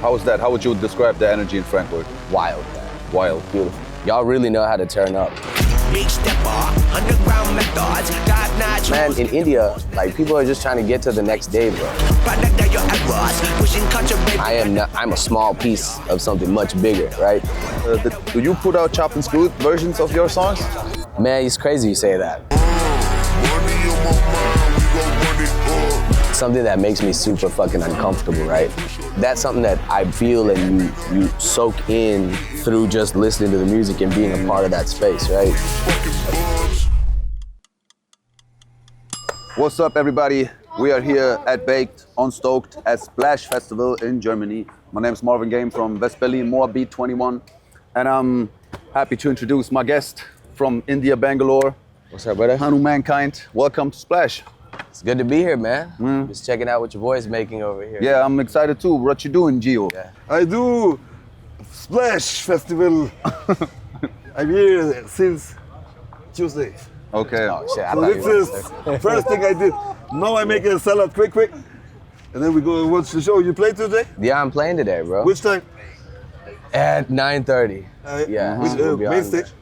How was that? How would you describe the energy in Frankfurt? Wild, man. Wild. Beautiful. Y'all really know how to turn up. Man, in India, like, people are just trying to get to the next day, bro. I'm a small piece of something much bigger, right? Do you put out chopped and screwed versions of your songs? Man, it's crazy you say that. Something that makes me super fucking uncomfortable, right? That's something that I feel and you soak in through just listening to the music and being a part of that space, right? What's up, everybody? We are here at Baked on Stoked at Splash Festival in Germany. My name is Marvin Game from West Berlin, Moabit 21. And I'm happy to introduce my guest from India, Bangalore. What's up, brother? Hanu Mankind. Welcome to Splash. It's good to be here, man. Just checking out what your boy's making over here. Yeah, I'm excited too. What you doing, Gio? Yeah. I do Splash Festival. I'm here since Tuesday. Okay. Oh, shit, I So thought this you is the first thing I did. Now I make a salad quick. And then we go and watch the show. You play today? Yeah, I'm playing today, bro. Which time? At 9:30. Yeah. Which we'll be main on stage? there.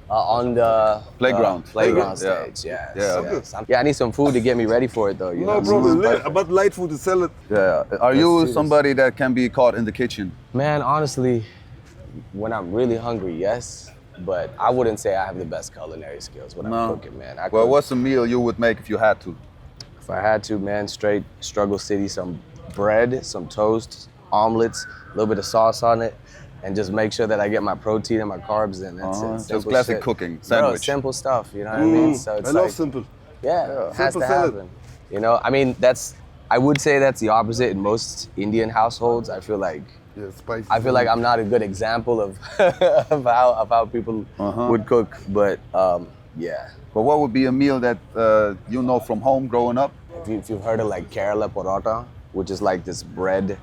On the Playground. playground Yeah. stage, yeah. Yeah. Yeah, I need some food to get me ready for it, though. You No know? problem. But light food is salad. Yeah. Are you serious. somebody that can be caught in the kitchen? Man, honestly, when I'm really hungry, yes. But I wouldn't say I have the best culinary skills when I'm cooking, man. Well, what's a meal you would make if you had to? If I had to, man, straight struggle city, some bread, some toast, omelets, a little bit of sauce on it, and just make sure that I get my protein and my carbs in. That's it. Just Simple classic shit. cooking, Bro, sandwich. simple stuff, you know what I mean? So it's I like, love simple. yeah, it has Simple to salad. happen. You know, I mean, I would say that's the opposite in most Indian households. I feel like Yeah, spicy. I'm not a good example of of how people would cook, but yeah. But what would be a meal that you know from home growing up? If you've heard of like Kerala Parota, which is like this bread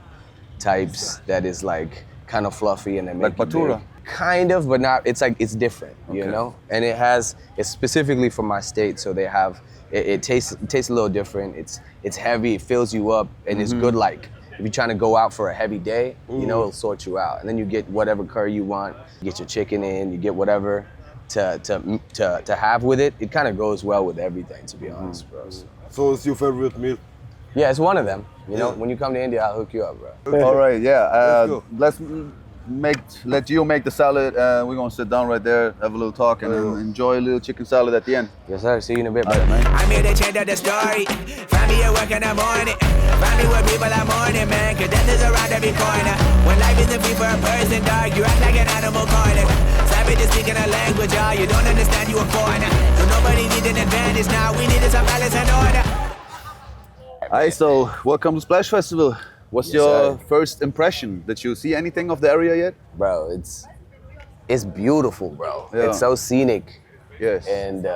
types that is like kind of fluffy and then Like make it bhatura? big. Kind of, but not. It's like it's different, you Okay. know. And it's specifically from my state, so they have it tastes a little different. It's heavy, it fills you up, and it's good. Like if you're trying to go out for a heavy day, you know, it'll sort you out. And then you get whatever curry you want. You get your chicken in. You get whatever to have with it. It kind of goes well with everything, to be honest, bro. So it's your favorite meal? Yeah, it's one of them. You know, Yeah. when you come to India, I'll hook you up, bro. All right, yeah. Let's go. Let's let you make the salad. We're gonna sit down right there, have a little talk, and then enjoy a little chicken salad at the end. Yes, sir. See you in a bit, All bro. right, man. I'm here to change up the story. Find me at work in the morning. Find me with people I'm morning, man. Cause death is around every corner. When life isn't free for a person, dog, you act like an animal corner. Savage is speaking a language, y'all. You don't understand, you a foreigner. So nobody needs an advantage now. We need some balance and order. All right, so welcome to Splash Festival. What's Yes, your sir. first impression? Did you see anything of the area yet? Bro, it's beautiful, bro. Yeah. It's so scenic, Yes. and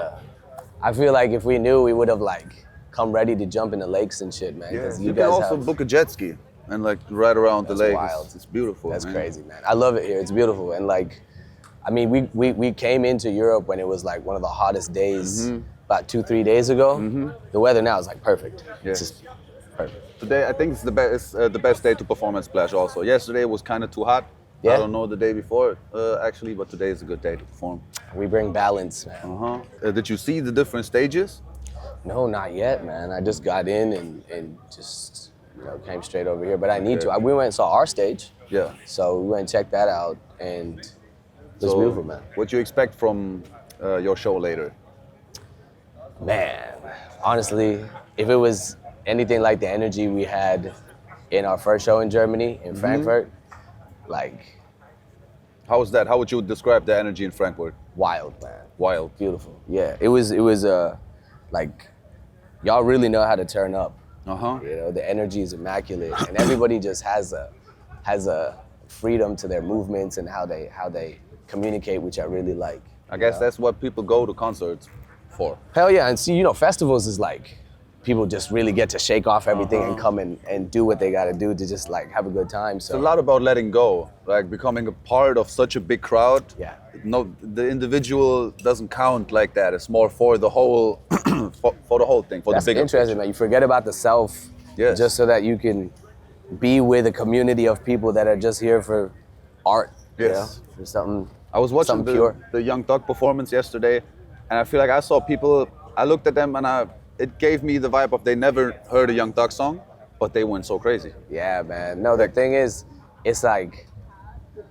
I feel like if we knew, we would have like come ready to jump in the lakes and shit, man. Yeah. 'Cause You you can guys also have, book a jet ski and like ride around the That's lake. wild. It's beautiful. that's man. crazy, man. I love it here. It's beautiful, and like, I mean, we came into Europe when it was like one of the hottest days, about 2-3 days ago. The weather now is like perfect. Yeah. It's just perfect. Today, I think it's the best day to perform at Splash. Also, yesterday was kind of too hot. Yeah. I don't know the day before actually, but today is a good day to perform. We bring balance, man. Did you see the different stages? No, not yet, man. I just got in and just came straight over here. But I need to. We went and saw our stage, Yeah. so we went and checked that out, and it was beautiful, man. What do you expect from your show later? Man, honestly, if it was anything like the energy we had in our first show in Germany, in Frankfurt, like How was that? How would you describe the energy in Frankfurt? wild, man. Wild. Beautiful. Yeah, it was like y'all really know how to turn up. You know, the energy is immaculate, and everybody just has a freedom to their movements and how they communicate, which I really like. I guess that's what people go to concerts for. Hell yeah, and see, festivals is like people just really get to shake off everything and come and do what they got to do to just like have a good time. So It's a lot about letting go, like becoming a part of such a big crowd. Yeah. No, the individual doesn't count like that. It's more for the whole, for the whole thing, for that's the bigger interesting, man. You forget about the self, Yes. just so that you can be with a community of people that are just here for art. You Yes. know? For something. I was watching something pure. the Young Thug performance yesterday, and I feel like I saw people. I looked at them, and it gave me the vibe of they never heard a Young Thug song, but they went so crazy. Yeah, man. No, the thing is, it's like,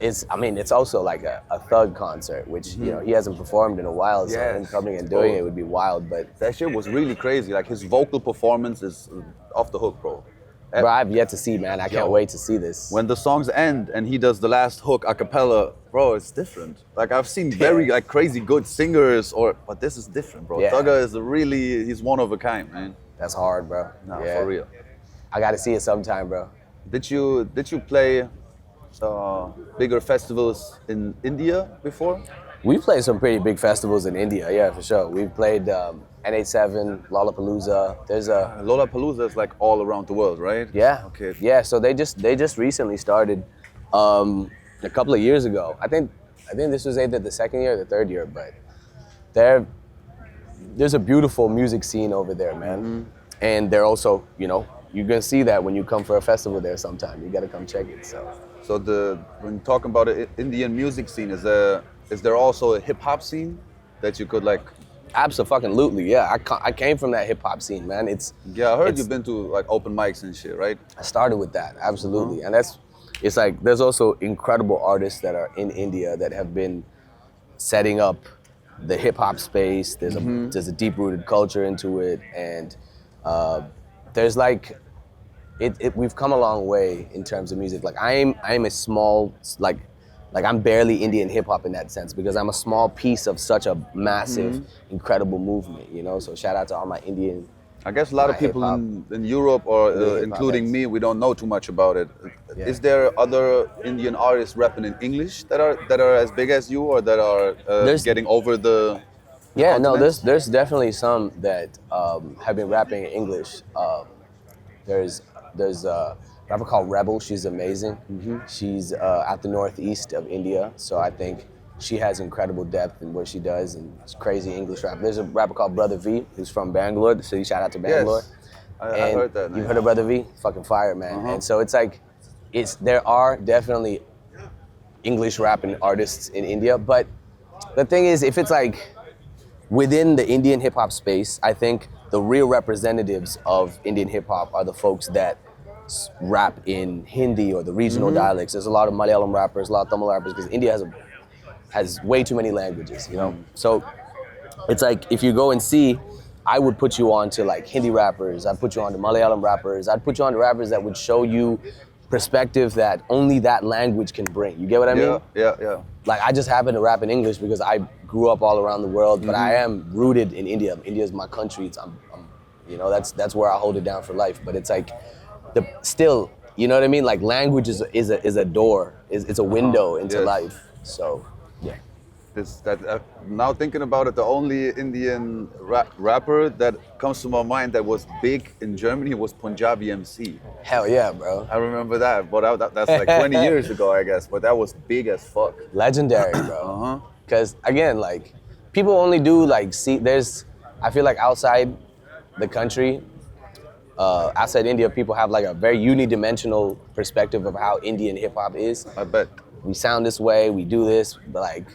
it's also like a Thug concert, which, you know, he hasn't performed in a while, so him Yes. coming and doing it would be wild, but That shit was really crazy. Like his vocal performance is off the hook, bro. bro, I've yet to see, man. I can't Yo. wait to see this. When the songs end and he does the last hook a cappella, bro, it's different. Like I've seen very like crazy good singers, but this is different, bro. Yeah. Thugger is he's one of a kind, man. That's hard, bro. Nah, Yeah. for real. I gotta see it sometime, bro. Did you play bigger festivals in India before? We played some pretty big festivals in India, yeah, for sure. We've played NH7, Lollapalooza. There's a Lollapalooza is like all around the world, right? yeah, Okay. yeah. So they just recently started a couple of years ago. I think this was either the second year or the third year, but there's a beautiful music scene over there, man. And they're also, you know, you're gonna see that when you come for a festival there sometime. You gotta come check it. So When talking about the Indian music scene, is there also a hip hop scene that you could like? absolutely, yeah. I came from that hip hop scene, man. Yeah, I heard It's- you've been to like open mics and shit, right? I started with that, absolutely. And it's like, there's also incredible artists that are in India that have been setting up the hip hop space. There's a deep rooted culture into it. And there's like, we've come a long way in terms of music. Like I'm a small, like I'm barely Indian hip hop in that sense because I'm a small piece of such a massive, incredible movement, you know? So shout out to all my Indian. I guess a lot of Not people hip-hop. in Europe, or hip-hop including heads. me, we don't know too much about it. Yeah. Is there other Indian artists rapping in English that are as big as you, or that are There's- getting over the? Yeah, no, continents? there's definitely some that have been rapping in English. There's a rapper called Rebel. She's amazing. She's at the northeast of India, so I think she has incredible depth in what she does, and it's crazy English rap. There's a rapper called Brother V, who's from Bangalore, so shout out to Bangalore. I And heard that. You've heard of Brother V? Fucking fire, man. And so it's like, there are definitely English rapping artists in India, but the thing is, if it's like within the Indian hip hop space, I think the real representatives of Indian hip hop are the folks that rap in Hindi or the regional dialects. There's a lot of Malayalam rappers, a lot of Tamil rappers, because India has way too many languages, you know? So it's like, if you go and see, I would put you on to like Hindi rappers, I'd put you on to Malayalam rappers, I'd put you on to rappers that would show you perspective that only that language can bring. You get what I mean? Yeah. Like, I just happen to rap in English because I grew up all around the world, but I am rooted in India. India is my country. I'm you know, that's where I hold it down for life. But it's like, still, you know what I mean? Like, language is a door, it's a window into Yes. life. So, yeah. Now thinking about it, the only Indian rapper that comes to my mind that was big in Germany was Punjabi MC. Hell yeah, bro. I remember that, but that's like 20 years ago, I guess. But that was big as fuck. Legendary, bro. Because again, like, people only do like I feel like outside the country, outside India, people have like a very unidimensional perspective of how Indian hip hop is. I bet. We sound this way, we do this, but like,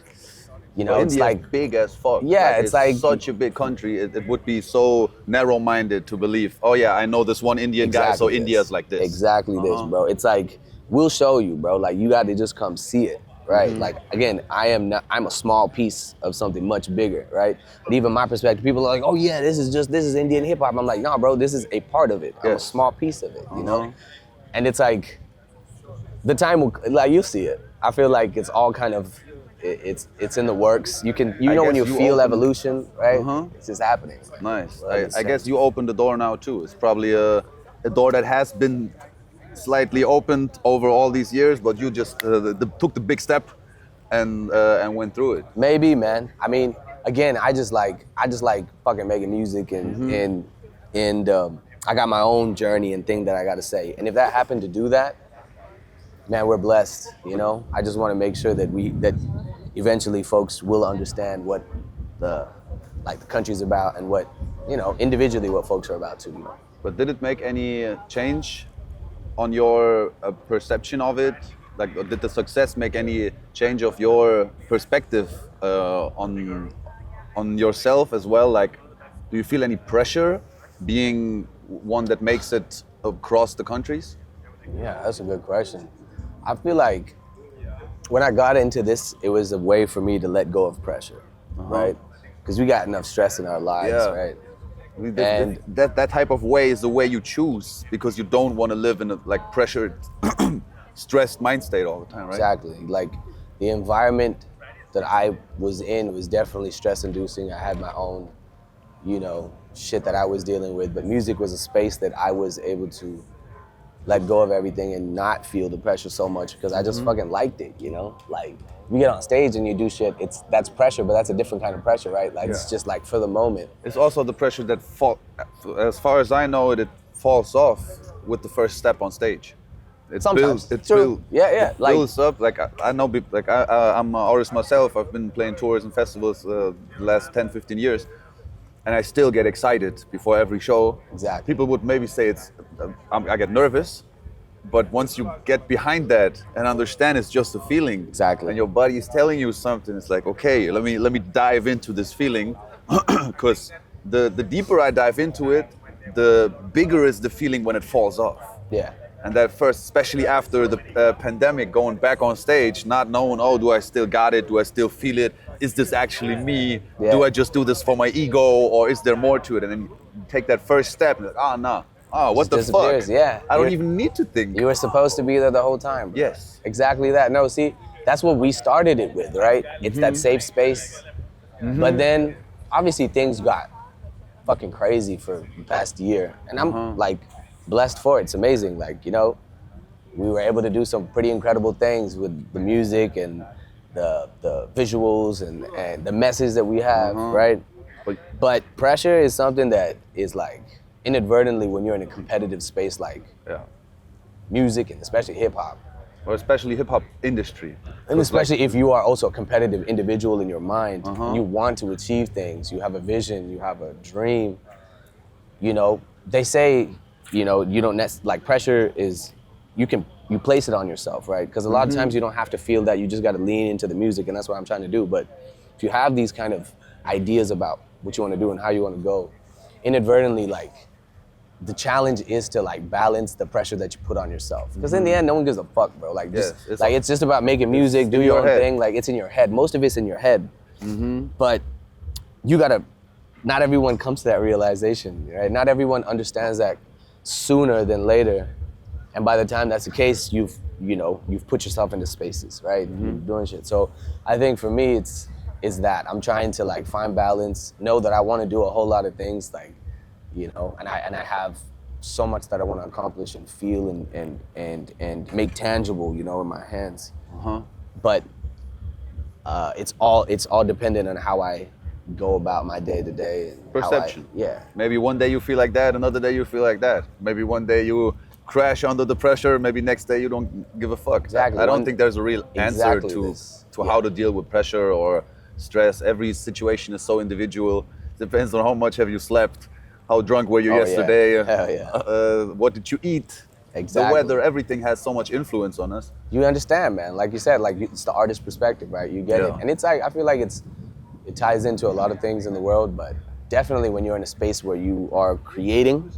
you know, But it's India's like, big as fuck. Yeah, it's like- such a big country. It would be so narrow-minded to believe, oh yeah, I know this one Indian guy, so this. India's like this. Exactly this, bro. It's like, we'll show you, bro. Like, you got to just come see it, right? Like, again, I'm a small piece of something much bigger, right? But even my perspective, people are like, oh yeah, this is Indian hip hop. I'm like, no, bro, this is a part of it. I'm a Yes. small piece of it, you know? And it's like, the time will, like, you'll see it. I feel like it's all kind of, it's in the works. You can, you I know, when you guess you feel opened- evolution, right? It's just happening. Nice. Well, I it's guess you opened the door now too. It's probably a door that has been slightly opened over all these years, but you just took the big step and went through it. Maybe, man. I mean, again, I just like fucking making music and I got my own journey and thing that I got to say. And if that happened to do that, man, we're blessed. You know, I just want to make sure that that eventually folks will understand what the country's about and what, you know, individually what folks are about too. You know. But did it make any change on your perception of it? Like, did the success make any change of your perspective on yourself as well? Like, do you feel any pressure being one that makes it across the countries? Yeah, that's a good question. I feel like when I got into this, it was a way for me to let go of pressure, right? Because we got enough stress in our lives, Yeah. right? I mean, And- that type of way is the way you choose because you don't want to live in a like pressured, stressed mind state all the time, right? Exactly. Like the environment that I was in was definitely stress inducing. I had my own, you know, shit that I was dealing with, but music was a space that I was able to let go of everything and not feel the pressure so much because I just fucking liked it, you know? Like you get on stage and you do shit, that's pressure, but that's a different kind of pressure, right? Like it's just like for the moment. It's also the pressure that as far as I know it falls off with the first step on stage. It Sometimes. builds, it True. builds, Yeah, yeah. it Like- builds up. Like I know, like I'm an artist myself. I've been playing tours and festivals the last 10, 15 years, and I still get excited before every show. Exactly. People would maybe say it's, I get nervous, but once you get behind that and understand it's just a feeling, Exactly. and your body is telling you something, it's like, okay, let me dive into this feeling, because the deeper I dive into it, the bigger is the feeling when it falls off. Yeah. And that first, especially after the pandemic, going back on stage, not knowing, oh, do I still got it? Do I still feel it? Is this actually me? Yeah. Do I just do this for my ego, or is there more to it? And then you take that first step, and like, oh, no. Oh, what the Just fuck? disappears, yeah. I don't You're- even need to think. You were supposed to be there the whole time. Bro. Yes. Exactly that. No, see, that's what we started it with, right? It's that safe space. But then obviously things got fucking crazy for the past year. And I'm like blessed for it. It's amazing. Like, you know, we were able to do some pretty incredible things with the music and the visuals and the message that we have, right? But pressure is something that is like inadvertently when you're in a competitive space like Yeah. music and especially hip hop. Or especially hip hop industry. And especially if you are also a competitive individual in your mind, and you want to achieve things, you have a vision, you have a dream. You know, they say, you know, you don't like pressure is, you place it on yourself, right? Because a lot of times you don't have to feel that, you just got to lean into the music, and that's what I'm trying to do. But if you have these kind of ideas about what you want to do and how you want to go, inadvertently, like, the challenge is to like balance the pressure that you put on yourself. Because in the end, no one gives a fuck, bro. Like, just, Yes, it's just about making music, do in your your own head. thing. Like, it's in your head. Most of it's in your head. But you gotta, not everyone comes to that realization, right? Not everyone understands that sooner than later. And by the time that's the case, you've put yourself into spaces, right? You're doing shit. So I think for me, it's that I'm trying to like find balance, know that I want to do a whole lot of things, like, you know, and I have so much that I want to accomplish and feel and make tangible, you know, in my hands. But it's all dependent on how I go about my day to day. Perception. Yeah. Maybe one day you feel like that, another day you feel like that. Maybe one day you crash under the pressure, maybe next day you don't give a fuck. Exactly. I don't think there's a real answer Exactly to this. how to deal with pressure or stress. Every situation is so individual. Depends on how much have you slept, how drunk were you Oh, yeah. yesterday, Hell yeah. what did you eat, Exactly. the weather, everything has so much influence on us. You understand, man. Like you said, like it's the artist perspective, right? You get it. Yeah. And it's like, I feel like it ties into a lot of things in the world, but definitely when you're in a space where you are creating,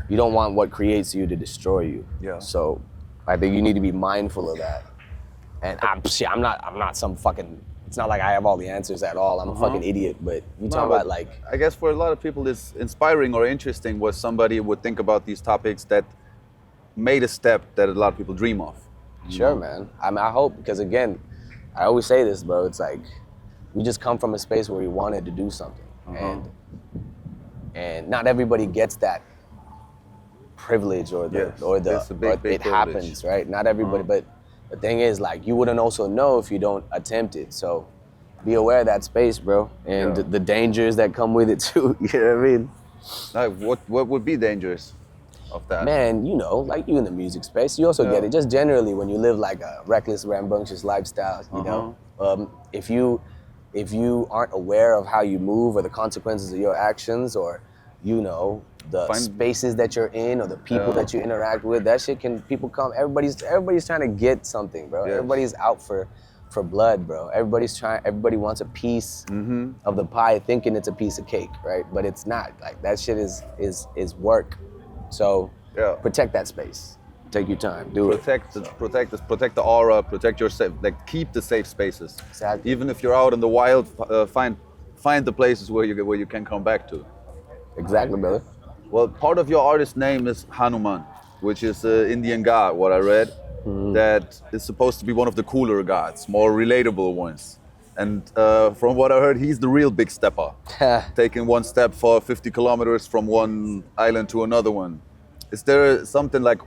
you don't want what creates you to destroy you. Yeah. So I think you need to be mindful of that. And I'm not some fucking, it's not like I have all the answers at all. I'm a fucking idiot, but you talk but about like, I guess for a lot of people it's inspiring or interesting was somebody would think about these topics that made a step that a lot of people dream of. sure, man. I mean, I hope, because again, I always say this, bro. It's like we just come from a space where we wanted to do something, and not everybody gets that privilege or Yes, or it's a big, or big it privilege. happens, right? Not everybody, but the thing is, like, you wouldn't also know if you don't attempt it. So be aware of that space, bro, and Yeah. the dangers that come with it too. You know what I mean? Like, what would be dangerous of that? Man, you know, like you in the music space, you also get it. Just generally, when you live like a reckless, rambunctious lifestyle, you know, if you aren't aware of how you move or the consequences of your actions, or you know, the Find- spaces that you're in or the people Yeah. that you interact with. That shit can people come. Everybody's trying to get something, bro. Yes. Everybody's out for blood, bro. Everybody wants a piece Mm-hmm. of the pie, thinking it's a piece of cake, right? But it's not. Like that shit is work. So Yeah. protect that space. Take your time. Do it. Protect the aura, protect your safe, like keep the safe spaces. Exactly. Even if you're out in the wild, find the places where you can come back to. Exactly, brother. Well, part of your artist name is Hanuman, which is an Indian god, what I read, that is supposed to be one of the cooler gods, more relatable ones. And from what I heard, he's the real big stepper, taking one step for 50 kilometers from one island to another one. Is there something like,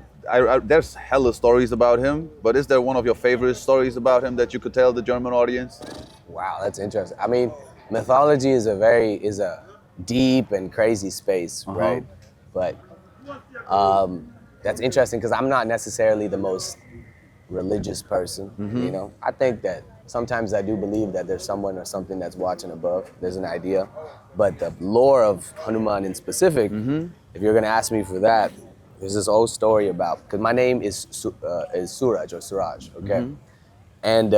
there's hella stories about him, but is there one of your favorite stories about him that you could tell the German audience? Wow, that's interesting. I mean, mythology is a deep and crazy space, right? But that's interesting because I'm not necessarily the most religious person. You know, I think that sometimes I do believe that there's someone or something that's watching above. There's an idea, but the lore of Hanuman in specific, if you're gonna ask me for that, there's this old story about, because my name is Suraj or Suraj, okay? And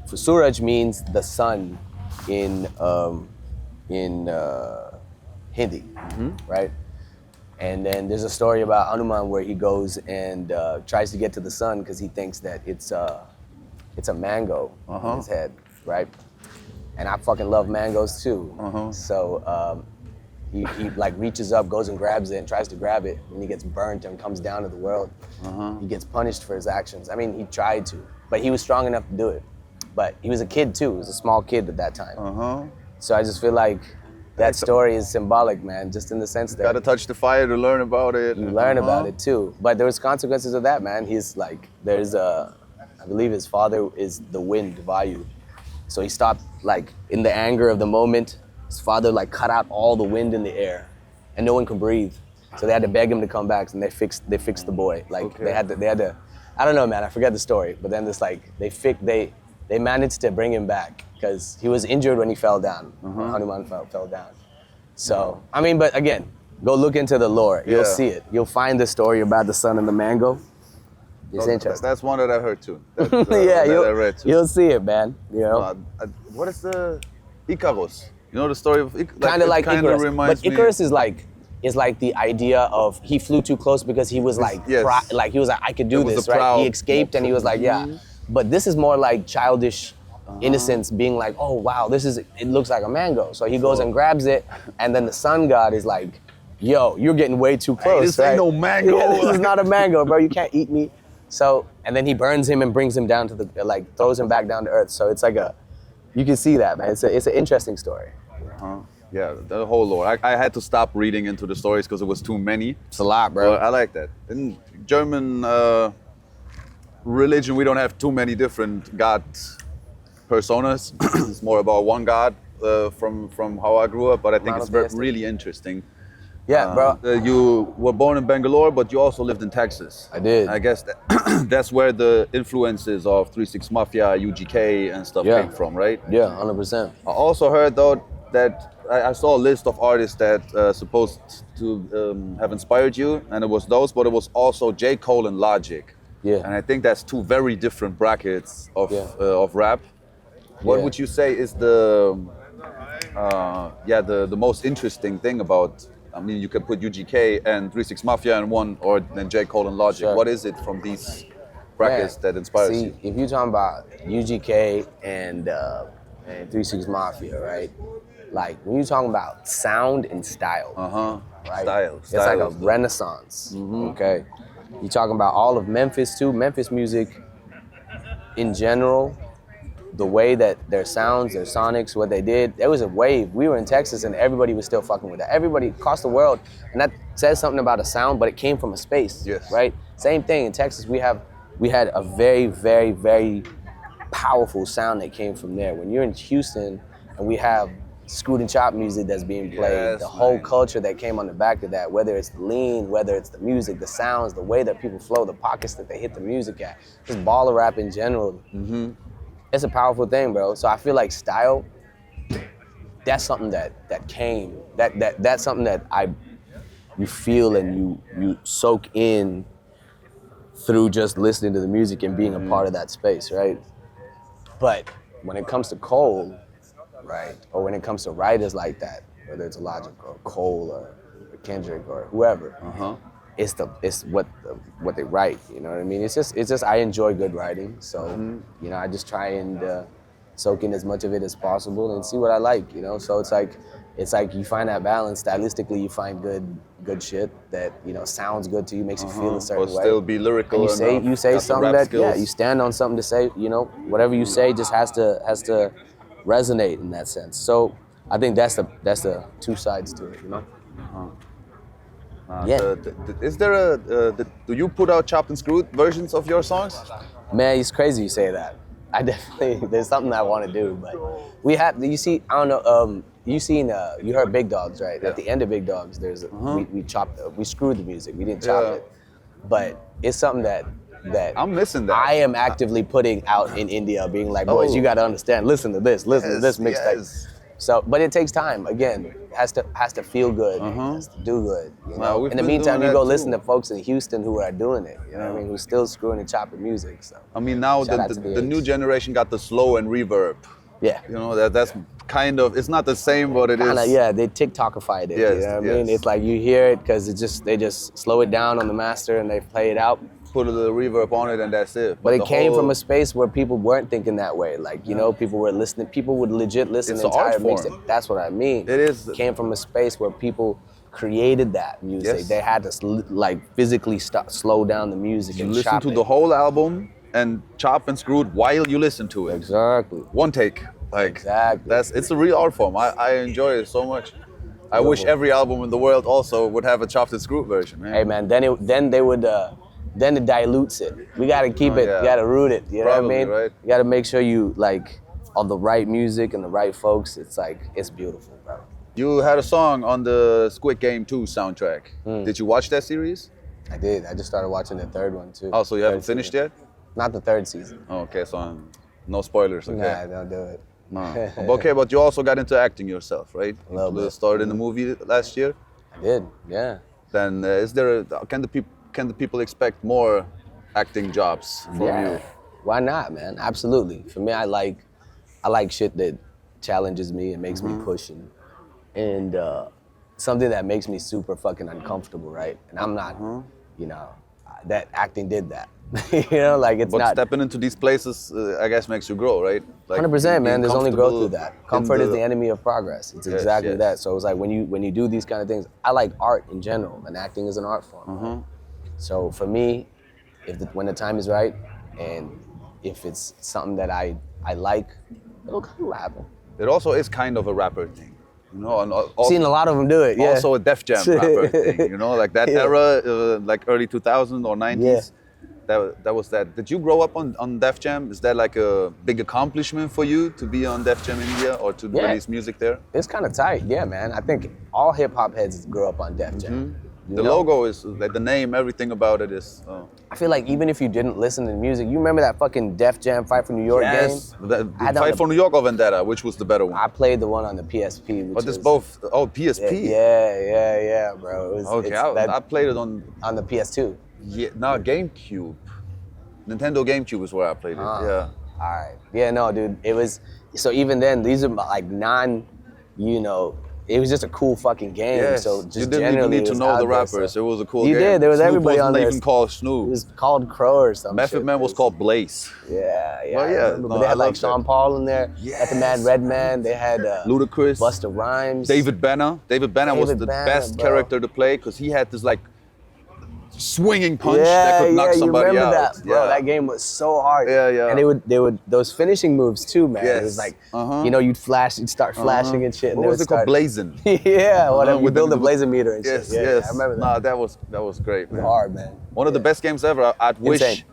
for Suraj means the sun in Hindi, right? And then there's a story about Hanuman where he goes and tries to get to the sun because he thinks that it's a mango in his head, right? And I fucking love mangoes too. So he like reaches up, goes and grabs it and tries to grab it, and he gets burnt and comes down to the world. He gets punished for his actions. I mean, he tried to, but he was strong enough to do it. But he was a kid too. He was a small kid at that time. So I just feel like that story is symbolic, man, just in the sense that Gotta touch the fire to learn about it. you learn about it too. But there was consequences of that, man. He's like, I believe his father is the wind, Vayu. So he stopped, like, in the anger of the moment, his father like cut out all the wind in the air and no one could breathe. So they had to beg him to come back and they fixed the boy. Like they had to, I don't know, man, I forget the story. But then it's like, they managed to bring him back because he was injured when he fell down. Hanuman fell down. So, I mean, but again, go look into the lore. You'll Yeah. see it. You'll find the story about the sun and the mango. It's So interesting. That's one that I heard too. That, Yeah, that I read too. you'll see it, man. You know, What is the Icarus? You know the story of Icarus? kind of like kinda Icarus. reminds But me- Icarus is like the idea of he flew too close because he was like, yes. like he was like, I could do It was this, the right? proud- He escaped and he was like, yeah. But this is more like childish innocence, being like, oh wow, it looks like a mango. So he goes and grabs it, and then the sun god is like, yo, you're getting way too close. this ain't right? no mango. Yeah, this is not a mango, bro. You can't eat me. So, and then he burns him and brings him down to the, like, throws him back down to earth. So it's like you can see that, man. It's an interesting story. Yeah, the whole lore. I had to stop reading into the stories because it was too many. It's a lot, bro. But I like that. In German religion, we don't have too many different god personas. It's more about one god from how I grew up. But I think it's Monotheistic. really interesting. Yeah, bro. You were born in Bangalore, but you also lived in Texas. I did. I guess that's where the influences of 3 6 Mafia, UGK, and stuff Yeah. came from, right? Yeah, 100%. I also heard though that I saw a list of artists that supposed to have inspired you, and it was those, but it was also J. Cole and Logic. Yeah. And I think that's two very different brackets of Yeah. of rap. What Yeah. would you say is the most interesting thing about? I mean, you could put UGK and 3 6 Mafia in one, or then J. Cole and Logic. Sure. What is it from these brackets Man, that inspires see, you? if you're talking about UGK and 3 6 Mafia, right? Like, when you're talking about sound and style, right? Style. It's like a is the- renaissance, okay? You're talking about all of Memphis too. Memphis music in general, the way that their sounds, their sonics, what they did, there was a wave. We were in Texas and everybody was still fucking with that. Everybody across the world, and that says something about a sound, but it came from a space, Yes. right? Same thing in Texas. We had a very, very, very powerful sound that came from there. When you're in Houston and we have Scoot and Chop music that's being played, Yes, the whole man. culture that came on the back of that, whether it's the lean, whether it's the music, the sounds, the way that people flow, the pockets that they hit the music at, just baller rap in general. It's a powerful thing, bro. So I feel like style, that's something that's something that you feel and you soak in through just listening to the music and being a part of that space, right? But when it comes to Cole, right, or when it comes to writers like that, whether it's Logic or Cole or Kendrick or whoever, it's what they write. You know what I mean? It's just I enjoy good writing, so you know I just try and soak in as much of it as possible and see what I like. You know, so it's like you find that balance. Stylistically, you find good shit that you know sounds good to you, makes you feel a certain But way. still be lyrical. And you say got the something rap that you skills. stand on something to say. You know, whatever you say just has to resonate in that sense. So I think that's the two sides to it. You know. Yeah. Is there do you put out chopped and screwed versions of your songs? Man, it's crazy you say that. I definitely, there's something I want to do, but we have, you see, I don't know, you heard Big Dogs, right? Yeah. At the end of Big Dogs, we screwed the music, we didn't chop it. But it's something that I'm missing that. I am actively putting out in India, being like, boys, you got to understand, listen to this mixtape. Yes. So, but it takes time. Again, has to feel good, has to do good. You know? we've In the been meantime, doing you go that listen too. to folks in Houston who are doing it. You know what I mean? Who's still screwing and chopping music. So, I mean, now Shout out the to the BH. new generation got the slow and reverb. yeah. You know, that's kind of, it's not the same, but it is. Kinda, yeah, they TikTokified it. Yes, you know what I mean? yes. It's like you hear it because they just slow it down on the master and they play it out. Put a little reverb on it and that's it. But it the came whole- from a space where people weren't thinking that way. Like, you know, people were listening. People would legit listen It's to an art entire form. mixtape. That's what I mean. It is. Came from a space where people created that music. Yes. They had to like physically slow down the music You and listen chop to it. the whole album and chop and screwed while you listen to it. Exactly. One take. Like, Exactly. it's a real art form. I enjoy it so much. I wish every album in the world also would have a chopped and screwed version, man. Hey man, then it dilutes it. We gotta keep it. yeah. You gotta root it. You know Probably, what I mean? right? You gotta make sure you like on the right music and the right folks. It's beautiful, bro. You had a song on the Squid Game 2 soundtrack. Did you watch that series? I did. I just started watching the third one too. Oh, so you haven't Third finished season. yet? Not the third season. Oh, okay, so no spoilers, okay. Nah, don't do it. No. Okay, but you also got into acting yourself, right? A little You bit. started in the movie last year. I did. Yeah. Then can the people expect more acting jobs from you? Why not, man? Absolutely. For me, I like shit that challenges me and makes me push and something that makes me super fucking uncomfortable, right? And I'm not, you know, that acting did that. You know, like it's But not. stepping into these places, I guess, makes you grow, right? Like 100%, man. being There's only growth through comfortable that. in Comfort is the enemy of progress. It's Yes, exactly yes. that. So it's like when you do these kind of things. I like art in general, and acting is an art form. Right? So for me, when the time is right, and if it's something that I like, it'll come happen. It also is kind of a rapper thing, you know. And also, Seen a lot of them do it. Yeah. also a Def Jam rapper thing, you know, like that Yeah. era, like early 2000s or 90s. Yeah. That was that. Did you grow up on Def Jam? Is that like a big accomplishment for you to be on Def Jam India or to Yeah. release music there? It's kind of tight, yeah, man. I think all hip hop heads grow up on Def Jam. You The know? logo is like the name, everything about it is. I feel like even if you didn't listen to the music, you remember that fucking Def Jam Fight for New York yes, game? the I had on Fight the- for New York or Vendetta, which was the better one? I played the one on the PSP. Which But it's is- both. Oh, PSP. Yeah, bro. It was, Okay, it's I played it on. on the PS2. Yeah, no, GameCube. Nintendo GameCube is where I played it. Yeah. All right. Yeah, no, dude. It was so even then these are like you know, it was just a cool fucking game. Yes. So just you didn't even generally need to it was know out the there, rappers. so- It was a cool You game. did. There was Snoop everybody wasn't on there. even called It Snoop. was called Crow or something. Method Man was called Blaze. Yeah. Well, I yeah, remember. no, But they I had like love Sean that. Paul in there. Had the Man Yes. Redman. They had Ludacris. Busta Rhymes. David Banner. David Banner was David the Banner, best bro. character to play because he had this like swinging punch Yeah, that could knock yeah, you somebody remember out. that, bro? Yeah. That game was so hard. Yeah, yeah. And they would those finishing moves too, man. It was Yes. like, Uh-huh. you know, you'd start flashing and shit. And What they was would it called? start- Blazing. Yeah, whatever. You With build the- a blazing meter and Yes, shit. Yeah, yes. I remember that. Nah, that was great, man. Hard, man. One of the best games ever. I'd wish Insane.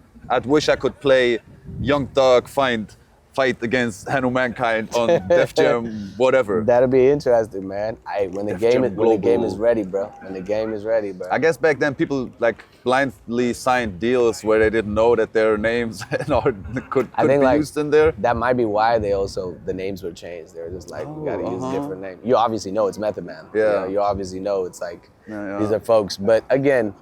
I could play Young Thug find fight against Hanu Mankind on Def Jam, whatever. That'll be interesting, man. When the Def game Jam is ready, bro. When the game is ready, bro. I guess back then people like blindly signed deals where they didn't know that their names could be like, used in there. That might be why the names were changed. They were just like, you gotta use different names. You obviously know it's Method Man. Yeah. You know, you obviously know it's like Yeah. these are folks. But again,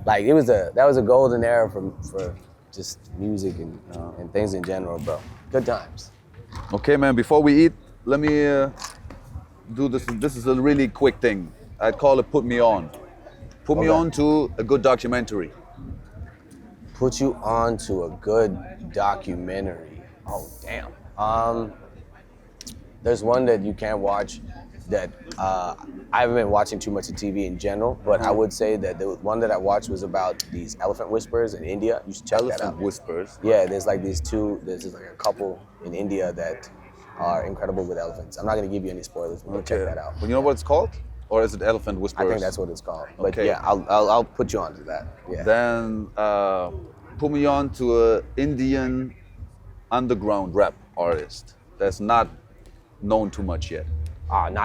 like that was a golden era for just music and things in general, bro. Good times. Okay, man, before we eat, let me do this. This is a really quick thing. I'd call it Put Me On. Put me Okay. on to a good documentary. Put you on to a good documentary. Oh, damn. There's one that you can't watch that I haven't been watching too much of TV in general, but I would say that the one that I watched was about these elephant whisperers in India. You should check that Elephant out. Whispers. Yeah, there's like there's like a couple in India that are incredible with elephants. I'm not gonna give you any spoilers, but go check that out. Well, you know what it's called? Or is it Elephant Whisperers? I think that's what it's called. But Okay. yeah, I'll put you on to that. Yeah. Then put me on to a Indian underground rap artist that's not known too much yet.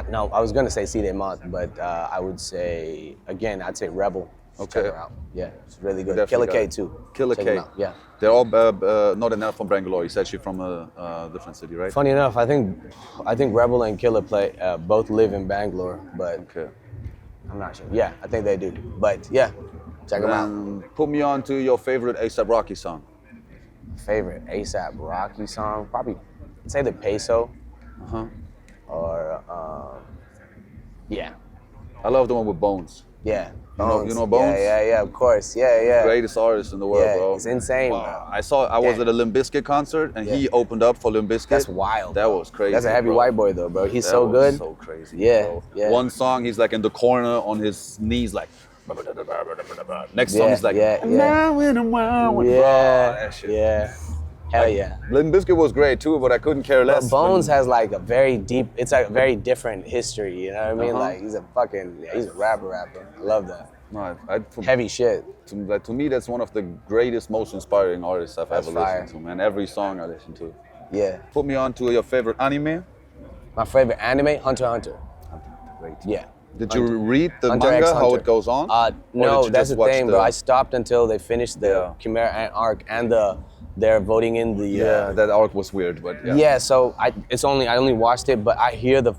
No, I was gonna say C. Mont, but I would say again, I'd say Rebel. Okay. Check her out. Yeah, it's really good. Definitely Killer K got it. too. Killer Check K. them out. Yeah. They're all not enough from Bangalore. You said she's from a different city, right? Funny enough, I think Rebel and Killer both live in Bangalore, but Okay. I'm not sure. Yeah, I think they do. But yeah, check them out. Then put me on to your favorite A$AP Rocky song. Favorite A$AP Rocky song? Probably say the Peso. Uh-huh. Or yeah. I love the one with Bones. Yeah. You know Bones? Yeah, of course. Yeah. Greatest artist in the world, Yeah, bro. it's insane, Wow. bro. I was Damn. at a Limp Bizkit concert and Yeah. he opened up for Limp Bizkit. That's wild. That bro. was crazy. That's a heavy bro. white boy though, bro. He's That so was good. So crazy. Yeah, bro. yeah. One song he's like in the corner on his knees like. Next song Yeah, he's like. yeah. Bro, Yeah. that shit. Yeah. Hell yeah. Limp Bizkit was great too, but I couldn't care less. Bones has like a very deep, it's like a very different history, you know what I mean? Uh-huh. Like he's a rapper. I love that. No, Heavy shit. to me, that's one of the greatest, most inspiring artists I've That's ever fire. listened to, man. Every song I listen to. Yeah. Put me on to your favorite anime. My favorite anime, Hunter x Hunter. Great. Yeah. Did you read the Hunter manga, x how Hunter. it goes on? Or No, did you that's just the watch thing, bro. I stopped until they finished the Yeah. Chimera arc and they're voting in the. Yeah, that arc was weird, but yeah. Yeah, so I only watched it, but I hear the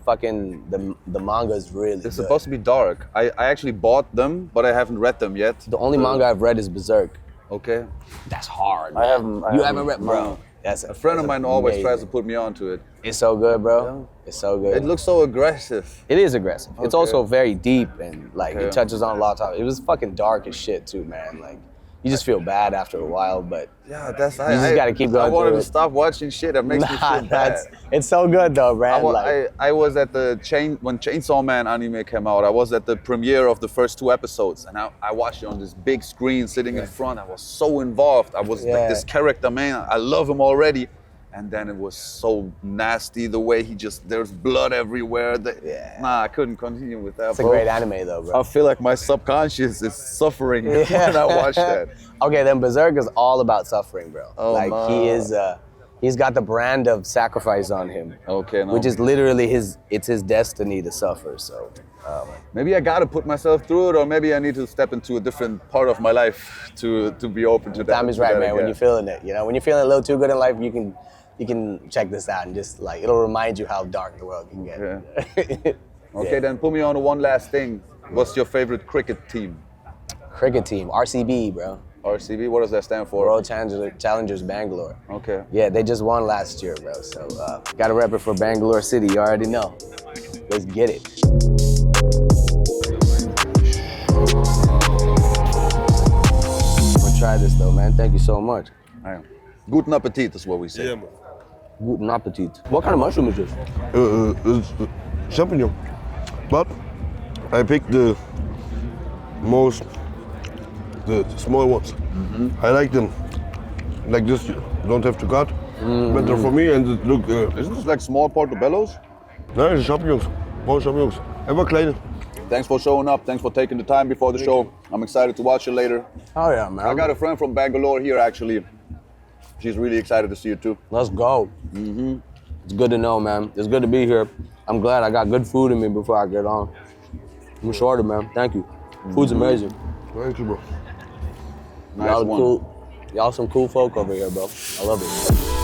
manga is really It's good. supposed to be dark. I actually bought them, but I haven't read them yet. The only manga I've read is Berserk. Okay. That's hard. I haven't- You haven't read, bro. no. That's A friend of that's mine always amazing. tries to put me onto it. It's so good, bro. It's so good. It looks so aggressive. It is aggressive. It's Okay. also very deep and like Okay. it touches on a lot of topics. It was fucking dark as shit too, man. Like you just feel bad after a while, but Yeah, that's. You just gotta keep going I wanted through to it. stop watching shit that makes me feel bad. it's so good though, man. I was at the when Chainsaw Man anime came out. I was at the premiere of the first 2 episodes, and I watched it on this big screen, sitting in front. I was so involved. I was like Yeah. this character, man. I love him already, and then it was so nasty the way there's blood everywhere. Yeah. Nah, I couldn't continue with that. it's a bro. great anime though, bro. I feel like my subconscious is suffering when I watch that. Okay, then Berserk is all about suffering, bro. Oh, like man. he is, he's got the brand of sacrifice on him, Okay, no. which is literally it's his destiny to suffer. So Maybe I gotta put myself through it, or maybe I need to step into a different part of my life to be open to that. time is to right, that man. When again. you're feeling it, you know, when you're feeling a little too good in life, you can check this out and just like it'll remind you how dark the world can get. Okay, then put me on to one last thing. What's your favorite cricket team? Cricket team, RCB, bro. RCB, what does that stand for? World Challengers Bangalore. Okay. Yeah, they just won last year, bro. So gotta rep it for Bangalore City. You already know. Let's get it. I'm gonna try this though, man. Thank you so much. Guten Appetit is what we say. Yeah, man. Guten appetit. What kind of mushroom is this? It's champignon. But I picked the small ones. I like them like this. You don't have to cut. Better for me, and it look. Isn't this like small portobellos? Nein, champignons. Braun champignons. Einfach kleine. Thanks for showing up. Thanks for taking the time before the show. I'm excited to watch it later. Oh yeah, man. I got a friend from Bangalore here actually. she's really excited to see you too. Let's go. It's good to know, man. It's good to be here. I'm glad I got good food in me before I get on. I'm shorter, man. Thank you. Food's amazing. Thank you, bro. Nice Y'all one. cool. Y'all some cool folk over here, bro. I love it.